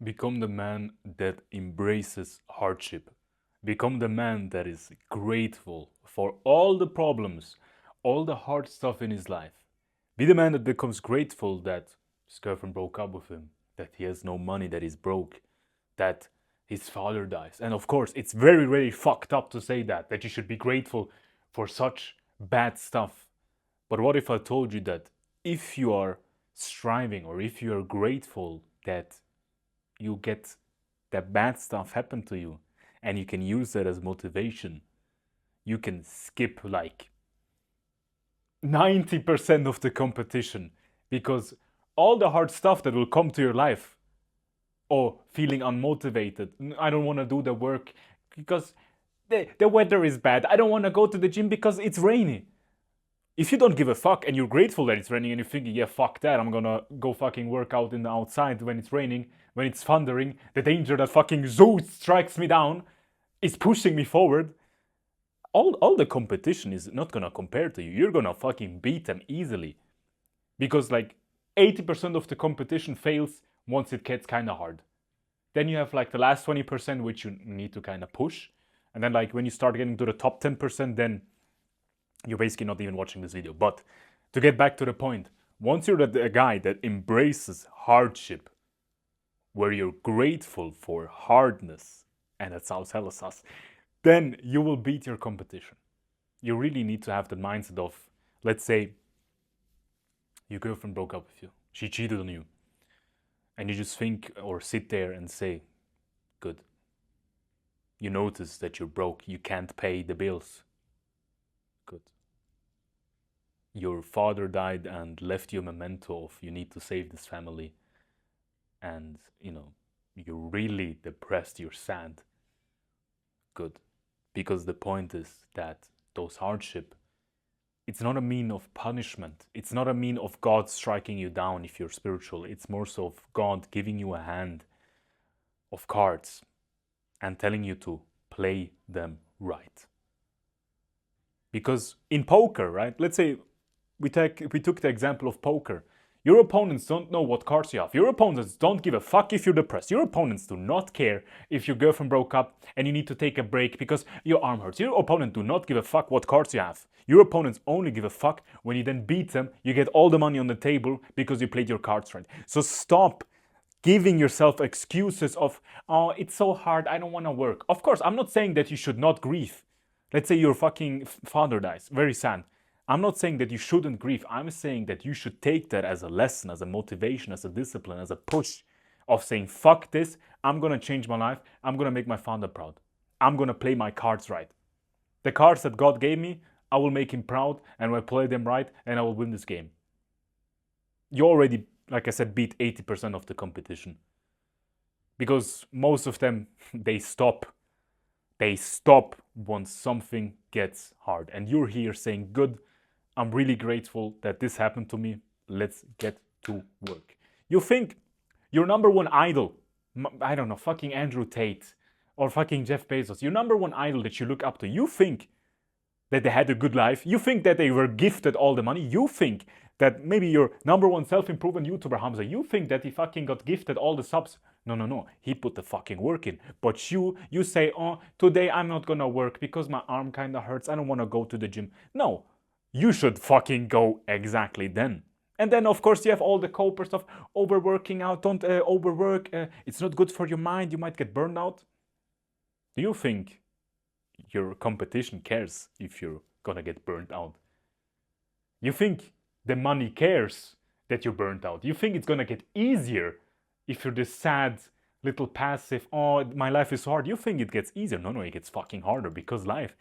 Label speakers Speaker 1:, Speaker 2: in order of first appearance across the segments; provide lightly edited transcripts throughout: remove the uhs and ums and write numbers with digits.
Speaker 1: Become the man that embraces hardship. Become the man that is grateful for all the problems, all the hard stuff in his life. Be the man that becomes grateful that his girlfriend broke up with him, that he has no money, that he's broke, that his father dies. And of course, it's very, very fucked up to say that you should be grateful for such bad stuff. But what if I told you that if you are striving or if you are grateful that you get that bad stuff happen to you and you can use that as motivation, you can skip like 90% of the competition because all the hard stuff that will come to your life, or feeling unmotivated, I don't want to do the work because the weather is bad, I don't want to go to the gym because it's rainy. If you don't give a fuck and you're grateful that it's raining and you're thinking, yeah, fuck that, I'm gonna go fucking work out in the outside when it's raining, when it's thundering, the danger that fucking Zeus strikes me down is pushing me forward, all the competition is not gonna compare to you. You're gonna fucking beat them easily. Because like 80% of the competition fails once it gets kinda hard. Then you have like the last 20% which you need to kinda push. And then like when you start getting to the top 10%, then you're basically not even watching this video. But to get back to the point, once you're a guy that embraces hardship, where you're grateful for hardness, and that sounds hella sus, then you will beat your competition. You really need to have the mindset of, let's say, your girlfriend broke up with you, she cheated on you, and you just think or sit there and say, good. You notice that you're broke, you can't pay the bills. Good. Your father died and left you a memento of you need to save this family, and you're really depressed, you're sad. Good. Because the point is that those hardship, it's not a mean of punishment. It's not a mean of God striking you down if you're spiritual. It's more so of God giving you a hand of cards and telling you to play them right. Because in poker, right? Let's say we took the example of poker. Your opponents don't know what cards you have. Your opponents don't give a fuck if you're depressed. Your opponents do not care if your girlfriend broke up and you need to take a break because your arm hurts. Your opponent do not give a fuck what cards you have. Your opponents only give a fuck when you then beat them, you get all the money on the table because you played your cards right. So stop giving yourself excuses of, oh, it's so hard, I don't want to work. Of course, I'm not saying that you should not grieve. Let's say your fucking father dies, very sad. I'm not saying that you shouldn't grieve. I'm saying that you should take that as a lesson, as a motivation, as a discipline, as a push of saying, fuck this, I'm gonna change my life, I'm gonna make my father proud. I'm gonna play my cards right. The cards that God gave me, I will make him proud and I will play them right and I will win this game. You already, like I said, beat 80% of the competition. Because most of them, they stop. They stop once something gets hard. And you're here saying, good, I'm really grateful that this happened to me. Let's get to work. You think your number one idol, I don't know, fucking Andrew Tate or fucking Jeff Bezos, your number one idol that you look up to, you think that they had a good life? You think that they were gifted all the money? You think that maybe your number one self-improvement YouTuber Hamza, you think that he fucking got gifted all the subs? No. He put the fucking work in. But you say, oh, today I'm not gonna work because my arm kinda hurts. I don't wanna go to the gym. No, you should fucking go exactly then. And then, of course, you have all the copers of overworking out. Don't overwork. It's not good for your mind. You might get burned out. Do you think your competition cares if you're gonna get burnt out? You think the money cares that you're burnt out? You think it's gonna get easier if you're this sad little passive, oh, my life is hard? You think it gets easier? No, it gets fucking harder because life,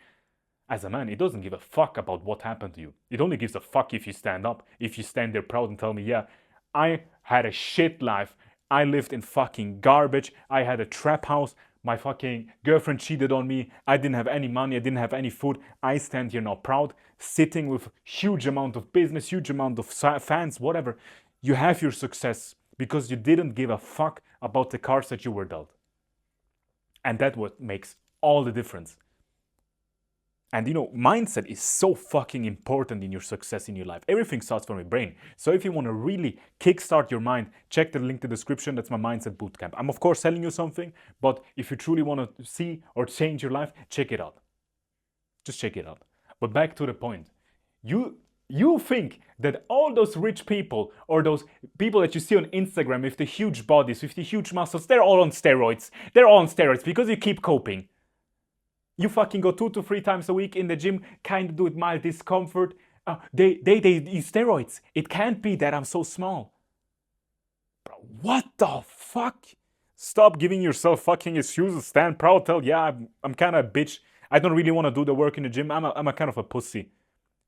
Speaker 1: as a man, it doesn't give a fuck about what happened to you. It only gives a fuck if you stand up, if you stand there proud and tell me, yeah, I had a shit life. I lived in fucking garbage. I had a trap house. My fucking girlfriend cheated on me. I didn't have any money. I didn't have any food. I stand here now proud, sitting with huge amount of business, huge amount of fans, whatever. You have your success because you didn't give a fuck about the cards that you were dealt. And that's what makes all the difference. And mindset is so fucking important in your success in your life. Everything starts from your brain. So if you want to really kickstart your mind, check the link in the description. That's my mindset bootcamp. I'm of course selling you something, but if you truly want to see or change your life, check it out. Just check it out. But back to the point. You think that all those rich people or those people that you see on Instagram with the huge bodies, with the huge muscles, they're all on steroids. They're all on steroids because you keep coping. You fucking go 2 to 3 times a week in the gym, kind of do it mild discomfort. They use steroids. It can't be that I'm so small. Bro, what the fuck? Stop giving yourself fucking excuses. Stand proud. Tell, yeah, I'm kind of a bitch. I don't really want to do the work in the gym. I'm a kind of a pussy.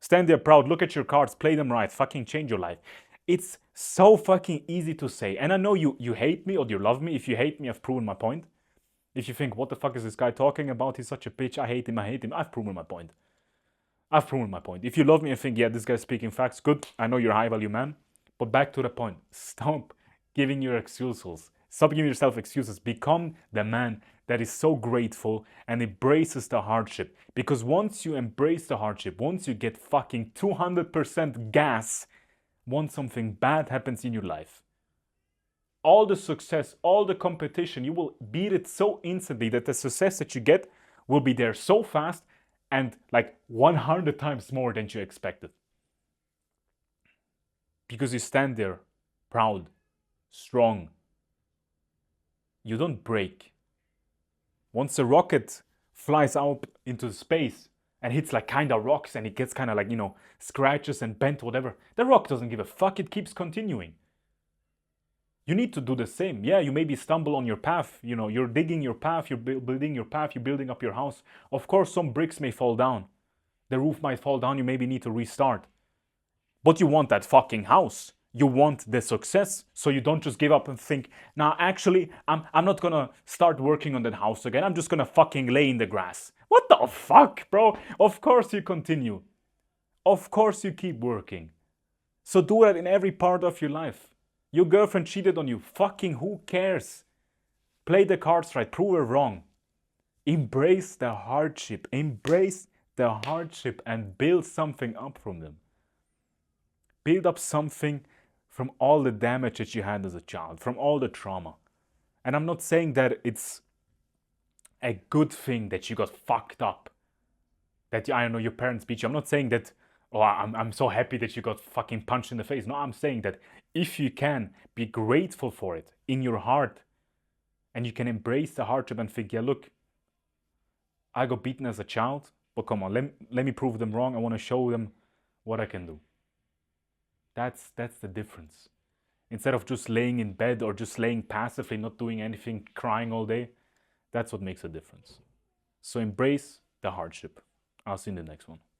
Speaker 1: Stand there proud. Look at your cards. Play them right. Fucking change your life. It's so fucking easy to say. And I know you hate me or you love me. If you hate me, I've proven my point. If you think, what the fuck is this guy talking about? He's such a bitch. I hate him. I've proven my point. If you love me and think, yeah, this guy's speaking facts, good. I know you're a high value man. But back to the point. Stop giving your excuses. Stop giving yourself excuses. Become the man that is so grateful and embraces the hardship. Because once you embrace the hardship, once you get fucking 200% gas, once something bad happens in your life, all the success, all the competition, you will beat it so instantly that the success that you get will be there so fast and like 100 times more than you expected. Because you stand there proud, strong. You don't break. Once a rocket flies out into space and hits like kind of rocks and it gets kind of like, scratches and bent, whatever, the rock doesn't give a fuck. It keeps continuing. You need to do the same. Yeah, you maybe stumble on your path. You're digging your path, you're building your path, you're building up your house. Of course, some bricks may fall down. The roof might fall down, you maybe need to restart. But you want that fucking house. You want the success, so you don't just give up and think, nah, actually, I'm not gonna start working on that house again. I'm just gonna fucking lay in the grass. What the fuck, bro? Of course you continue. Of course you keep working. So do that in every part of your life. Your girlfriend cheated on you. Fucking who cares? Play the cards right. Prove her wrong. Embrace the hardship. Embrace the hardship and build something up from them. Build up something from all the damage that you had as a child, from all the trauma. And I'm not saying that it's a good thing that you got fucked up. That, I don't know, your parents beat you. I'm not saying that, oh, I'm so happy that you got fucking punched in the face. No, I'm saying that if you can be grateful for it in your heart and you can embrace the hardship and think, yeah, look, I got beaten as a child, but come on, let me prove them wrong. I want to show them what I can do. That's the difference. Instead of just laying in bed or just laying passively, not doing anything, crying all day, that's what makes a difference. So embrace the hardship. I'll see you in the next one.